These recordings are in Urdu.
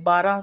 12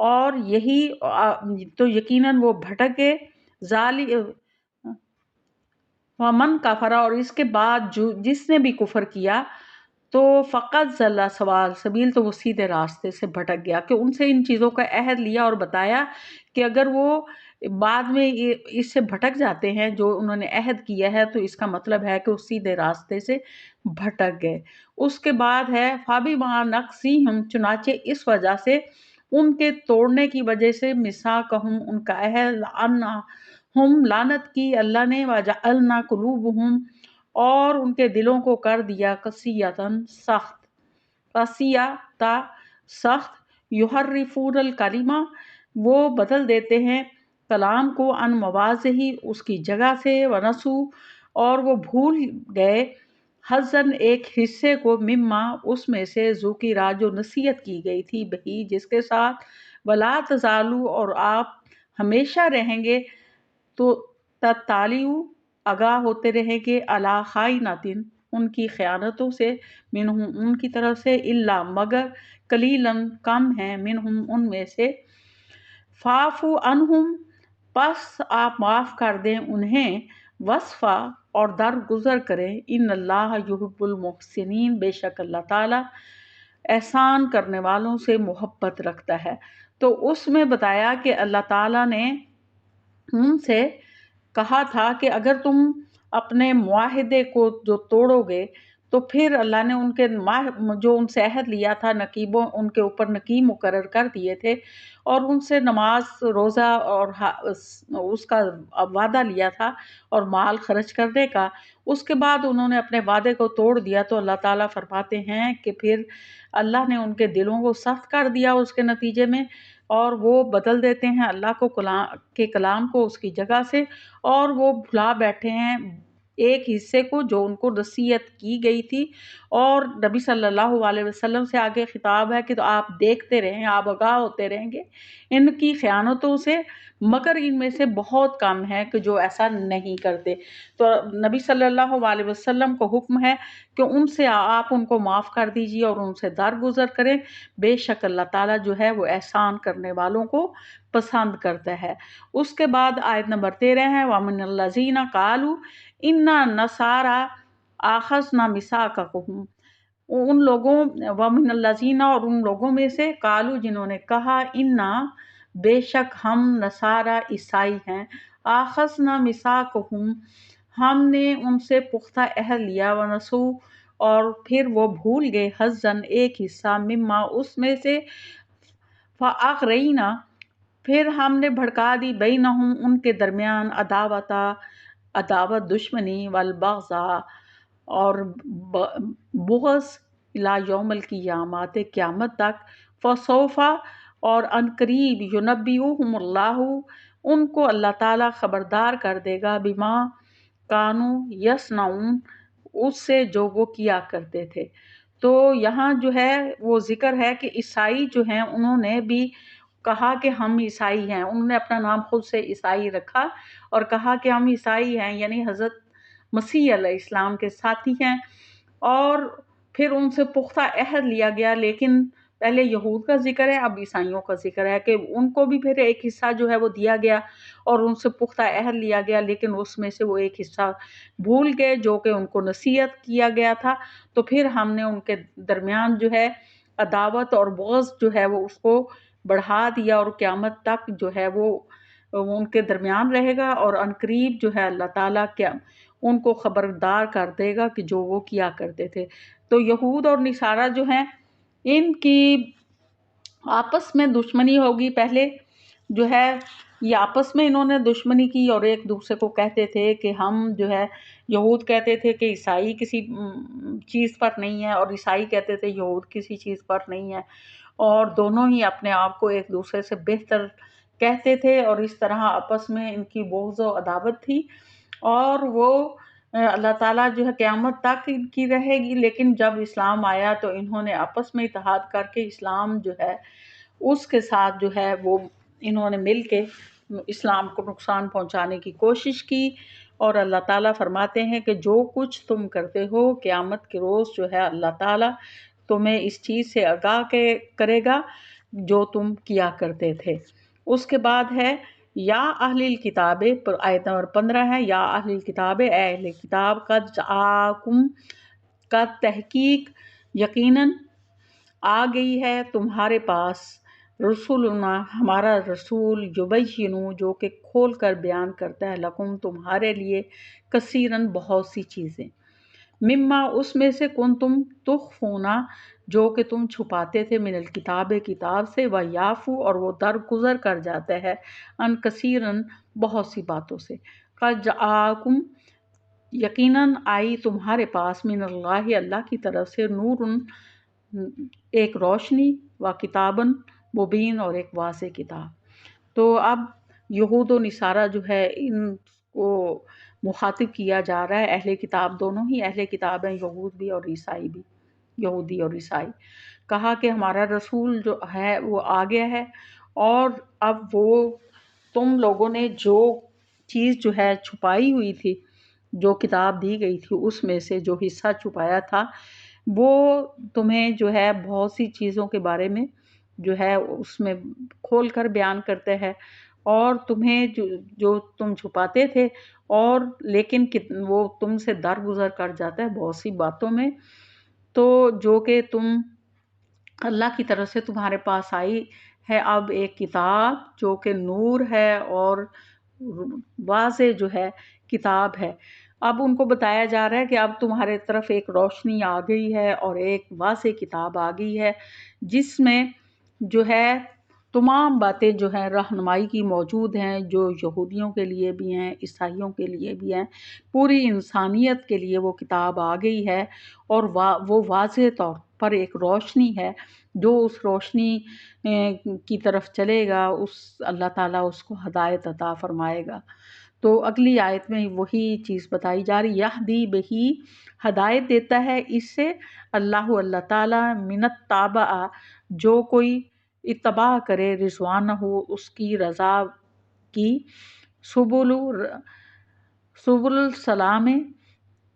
اور یہی تو یقیناً وہ بھٹک گئے، ومن کفر، اور اس کے بعد جس نے بھی کفر کیا تو فقط ضل سوال سبیل، تو وہ سیدھے راستے سے بھٹک گیا، کہ ان سے ان چیزوں کا عہد لیا اور بتایا کہ اگر وہ بعد میں اس سے بھٹک جاتے ہیں جو انہوں نے عہد کیا ہے، تو اس کا مطلب ہے کہ وہ سیدھے راستے سے بھٹک گئے۔ اس کے بعد ہے فَبِمَا نَقْضِهِمْ، چنانچہ اس وجہ سے، ان کے توڑنے کی وجہ سے، مِيثَاقَهُمْ، ان کا عہد، ہم لعنت کی اللہ نے، وَجَعَلْنَا قُلُوبَهُمْ، اور ان کے دلوں کو کر دیا قسیۃً سخت، قسیۃ سخت، یحرفون الکلمہ، وہ بدل دیتے ہیں کلام کو، عن مواضعہ، اس کی جگہ سے، ونسوا، اور وہ بھول گئے، حظً، ایک حصے کو، مما، اس میں سے، ذکر، جو نصیحت کی گئی تھی، بہی، جس کے ساتھ، ولا تزالوا، اور آپ ہمیشہ رہیں گے، تو تطلعوا، آگاہ ہوتے رہیں گے، علی خائنۃ، ان کی خیانتوں سے، منہم، ان کی طرف سے، الا، مگر، قلیلاً، کم ہیں، منہم، ان میں سے، فاعفوا عنہم، پس آپ معاف کر دیں انہیں، وصفا، اور درگزر کریں، ان اللہ یحب المحسنین، بے شک اللہ تعالیٰ احسان کرنے والوں سے محبت رکھتا ہے۔ تو اس میں بتایا کہ اللہ تعالیٰ نے ان سے کہا تھا کہ اگر تم اپنے معاہدے کو جو توڑو گے، تو پھر اللہ نے ان کے جو ان سے عہد لیا تھا، نقیبوں، ان کے اوپر نقیب مقرر کر دیے تھے، اور ان سے نماز، روزہ اور اس کا وعدہ لیا تھا، اور مال خرچ کرنے کا، اس کے بعد انہوں نے اپنے وعدے کو توڑ دیا، تو اللہ تعالیٰ فرماتے ہیں کہ پھر اللہ نے ان کے دلوں کو سخت کر دیا اس کے نتیجے میں، اور وہ بدل دیتے ہیں اللہ کو کے کلام کو اس کی جگہ سے، اور وہ بھلا بیٹھے ہیں ایک حصے کو جو ان کو نصیحت کی گئی تھی۔ اور نبی صلی اللہ علیہ وسلم سے آگے خطاب ہے کہ تو آپ دیکھتے رہیں، آپ آگاہ ہوتے رہیں گے ان کی خیانتوں سے، مگر ان میں سے بہت کم ہے کہ جو ایسا نہیں کرتے۔ تو نبی صلی اللہ علیہ وسلم کو حکم ہے کہ ان سے آپ ان کو معاف کر دیجیے اور ان سے درگزر کریں، بے شک اللہ تعالیٰ جو ہے وہ احسان کرنے والوں کو پسند کرتا ہے۔ اس کے بعد آیت نمبر 13 ہے، وَمِنَ الَّذِينَ قَالُوا إِنَّا نَصَارَىٰ أَخَذْنَا مِيثَاقَكُمْ، ان لوگوں، وَمِنَ الَّذِينَ، اور ان لوگوں میں سے، قالوا، جنہوں نے کہا، انا، بے شک ہم، نصارہ، عیسائی ہیں، آخذنا میثاقہم، ہم نے ان سے پختہ عہد لیا، ونسوا، اور پھر وہ بھول گئے، حظً، ایک حصہ، مما، اس میں سے، فاغرینا، پھر ہم نے بھڑکا دی، بینہم، ان کے درمیان، عداوت، دشمنی، والبغضاء، اور بغض، الی یوم القیامت، قیامت تک، فسوف، اور ان قریب، ینبئہم اللہ، ان کو اللہ تعالیٰ خبردار کر دے گا، بما کانوا یصنعون، اس سے جو وہ کیا کرتے تھے۔ تو یہاں جو ہے وہ ذکر ہے کہ عیسائی جو ہیں انہوں نے بھی کہا کہ ہم عیسائی ہیں، انہوں نے اپنا نام خود سے عیسائی رکھا اور کہا کہ ہم عیسائی ہیں، یعنی حضرت مسیح علیہ السلام کے ساتھی ہیں، اور پھر ان سے پختہ عہد لیا گیا، لیکن پہلے یہود کا ذکر ہے، اب عیسائیوں کا ذکر ہے کہ ان کو بھی پھر ایک حصہ جو ہے وہ دیا گیا اور ان سے پختہ عہد لیا گیا، لیکن اس میں سے وہ ایک حصہ بھول گئے جو کہ ان کو نصیحت کیا گیا تھا، تو پھر ہم نے ان کے درمیان جو ہے عداوت اور بغض جو ہے وہ اس کو بڑھا دیا، اور قیامت تک جو ہے وہ ان کے درمیان رہے گا، اور عنقریب جو ہے اللہ تعالیٰ کیا ان کو خبردار کر دے گا کہ جو وہ کیا کرتے تھے۔ تو یہود اور نصارہ جو ہیں ان کی آپس میں دشمنی ہوگی، پہلے جو ہے یہ آپس میں انہوں نے دشمنی کی، اور ایک دوسرے کو کہتے تھے کہ ہم جو ہے، یہود کہتے تھے کہ عیسائی کسی چیز پر نہیں ہے، اور عیسائی کہتے تھے یہود کسی چیز پر نہیں ہے، اور دونوں ہی اپنے آپ کو ایک دوسرے سے بہتر کہتے تھے، اور اس طرح آپس میں ان کی بغض و عداوت تھی، اور وہ اللہ تعالیٰ جو ہے قیامت تک ان کی رہے گی، لیکن جب اسلام آیا تو انہوں نے آپس میں اتحاد کر کے اسلام جو ہے اس کے ساتھ جو ہے وہ انہوں نے مل کے اسلام کو نقصان پہنچانے کی کوشش کی، اور اللہ تعالیٰ فرماتے ہیں کہ جو کچھ تم کرتے ہو قیامت کے روز جو ہے اللہ تعالیٰ تمہیں اس چیز سے آگاہ کرے گا جو تم کیا کرتے تھے۔ اس کے بعد ہے یا اہل الکتاب، آیت نمبر 15 ہے، یا اہل الکتاب، اے اہل کتاب، قد جاءکم، کا تحقیق یقیناً آ گئی ہے تمہارے پاس، رسولنا ہمارا رسول، یبینُ جو کہ کھول کر بیان کرتا ہے، لکم تمہارے لیے، کثیراً بہت سی چیزیں، مما اس میں سے، کنتم تخفونا جو کہ تم چھپاتے تھے، من الکتاب کتاب سے، و یعفو اور وہ درگزر کر جاتا ہے، ان کثیراً بہت سی باتوں سے، قد جاءکم یقیناً آئی تمہارے پاس، من اللہ اللہ کی طرف سے، نور ایک روشنی، و کتابن مبین اور ایک واضح کتاب۔ تو اب یہود و نصارہ جو ہے ان کو مخاطب کیا جا رہا ہے، اہل کتاب دونوں ہی اہل کتاب ہیں، یہود بھی اور عیسائی بھی، یہودی اور عیسائی، کہا کہ ہمارا رسول جو ہے وہ آ گیا ہے، اور اب وہ تم لوگوں نے جو چیز جو ہے چھپائی ہوئی تھی، جو کتاب دی گئی تھی اس میں سے جو حصہ چھپایا تھا، وہ تمہیں جو ہے بہت سی چیزوں کے بارے میں جو ہے اس میں کھول کر بیان کرتے ہیں، اور تمہیں جو تم چھپاتے تھے، اور لیکن وہ تم سے درگزر کر جاتا ہے بہت سی باتوں میں، تو جو کہ تم اللہ کی طرف سے تمہارے پاس آئی ہے اب ایک کتاب جو کہ نور ہے اور واضح جو ہے کتاب ہے۔ اب ان کو بتایا جا رہا ہے کہ اب تمہارے طرف ایک روشنی آ گئی ہے اور ایک واضح کتاب آ گئی ہے، جس میں جو ہے تمام باتیں جو ہیں رہنمائی کی موجود ہیں، جو یہودیوں کے لیے بھی ہیں، عیسائیوں کے لیے بھی ہیں، پوری انسانیت کے لیے وہ کتاب آ گئی ہے، اور وہ واضح طور پر ایک روشنی ہے، جو اس روشنی کی طرف چلے گا اس اللہ تعالیٰ اس کو ہدایت عطا فرمائے گا۔ تو اگلی آیت میں وہی چیز بتائی جا رہی، یہدی بہی ہدایت دیتا ہے اس سے، اللہ تعالیٰ، من التابع جو کوئی اتباع کرے، رضوان ہو اس کی رضا کی، سبل السلام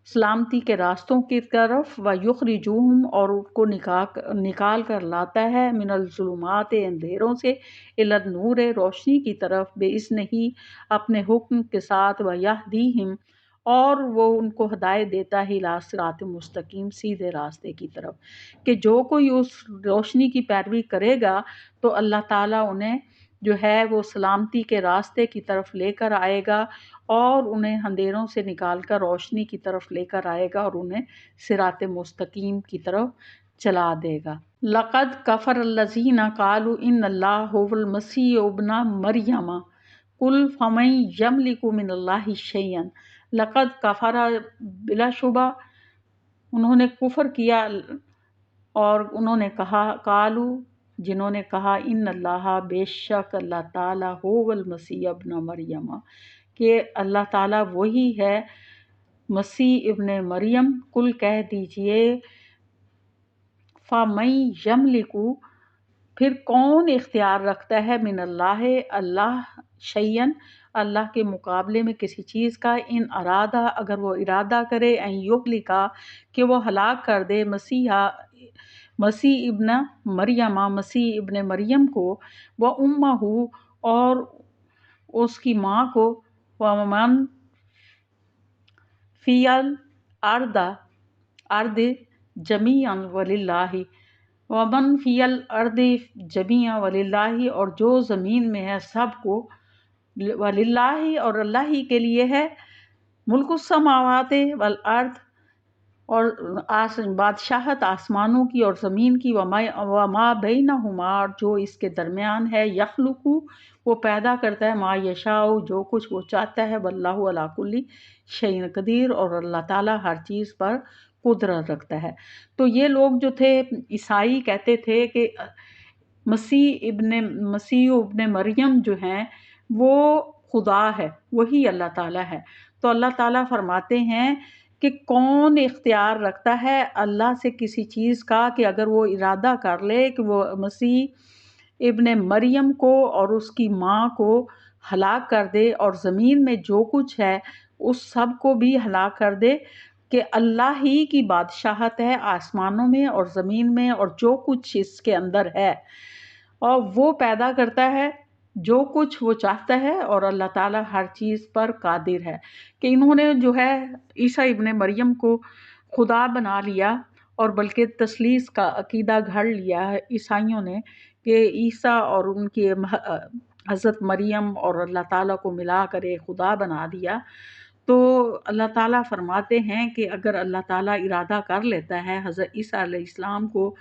سلامتی کے راستوں کی طرف، و یخرجوہم اور ان کو نکال کر لاتا ہے، من الظلمات اندھیروں سے، الی النور روشنی کی طرف، باذنہ اپنے حکم کے ساتھ، و یہدیہم اور وہ ان کو ہدایت دیتا ہے، الی صراط مستقیم سیدھے راستے کی طرف، کہ جو کوئی اس روشنی کی پیروی کرے گا تو اللہ تعالیٰ انہیں جو ہے وہ سلامتی کے راستے کی طرف لے کر آئے گا، اور انہیں اندھیروں سے نکال کر روشنی کی طرف لے کر آئے گا، اور انہیں صراط مستقیم کی طرف چلا دے گا۔ لقد کفر الذین قالوا ان اللہ هو المسیح ابن مریم قل فمن یملک من اللہ شیئا، لقد کفر بلا شبہ انہوں نے کفر کیا، اور انہوں نے کہا، قالو جنہوں نے کہا، ان اللہ بے شک اللہ تعالیٰ هو المسیح ابن مریم کہ اللہ تعالیٰ وہی ہے مسیح ابن مریم، کل کہہ دیجئے، فَمَن یملک پھر کون اختیار رکھتا ہے، من اللہ اللہ، شیئن اللہ کے مقابلے میں کسی چیز کا، ان ارادہ اگر وہ ارادہ کرے، ان یہلکا کہ وہ ہلاک کر دے، مسیح ابن مریم، مسیح ابن مریم کو، و امہ اور اس کی ماں کو، ومن فی الارض جمیعا وللہ، ومن فی الارض جمیعا وللہ اور جو زمین میں ہے سب کو، وللہ اور اللہ ہی کے لیے ہے، ملک السماوات والارض اور بادشاہت آسمانوں کی اور زمین کی، وما بینہما اور جو اس کے درمیان ہے، یخلق وہ پیدا کرتا ہے، ما یشاء جو کچھ وہ چاہتا ہے، واللہ علی کل شیء قدیر اور اللہ تعالیٰ ہر چیز پر قدرت رکھتا ہے۔ تو یہ لوگ جو تھے عیسائی کہتے تھے کہ مسیح ابن مریم جو ہیں وہ خدا ہے، وہی اللہ تعالیٰ ہے۔ تو اللہ تعالیٰ فرماتے ہیں کہ کون اختیار رکھتا ہے اللہ سے کسی چیز کا، کہ اگر وہ ارادہ کر لے کہ وہ مسیح ابن مریم کو اور اس کی ماں کو ہلاک کر دے، اور زمین میں جو کچھ ہے اس سب کو بھی ہلاک کر دے، کہ اللہ ہی کی بادشاہت ہے آسمانوں میں اور زمین میں اور جو کچھ اس کے اندر ہے، اور وہ پیدا کرتا ہے جو کچھ وہ چاہتا ہے، اور اللہ تعالیٰ ہر چیز پر قادر ہے۔ کہ انہوں نے جو ہے عیسیٰ ابن مریم کو خدا بنا لیا، اور بلکہ تثلیث کا عقیدہ گھڑ لیا ہے عیسائیوں نے، کہ عیسیٰ اور ان کے حضرت مریم اور اللہ تعالیٰ کو ملا کر ایک خدا بنا دیا۔ تو اللہ تعالیٰ فرماتے ہیں کہ اگر اللہ تعالیٰ ارادہ کر لیتا ہے حضرت عیسیٰ علیہ السلام کو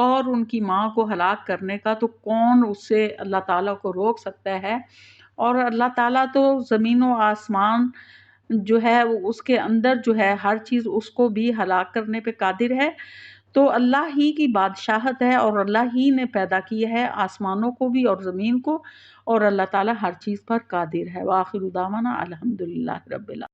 اور ان کی ماں کو ہلاک کرنے کا، تو کون اس سے اللہ تعالیٰ کو روک سکتا ہے؟ اور اللہ تعالیٰ تو زمین و آسمان جو ہے اس کے اندر جو ہے ہر چیز، اس کو بھی ہلاک کرنے پہ قادر ہے۔ تو اللہ ہی کی بادشاہت ہے، اور اللہ ہی نے پیدا کی ہے آسمانوں کو بھی اور زمین کو، اور اللہ تعالیٰ ہر چیز پر قادر ہے۔ وآخر دعوانا الحمدللہ رب العالمین۔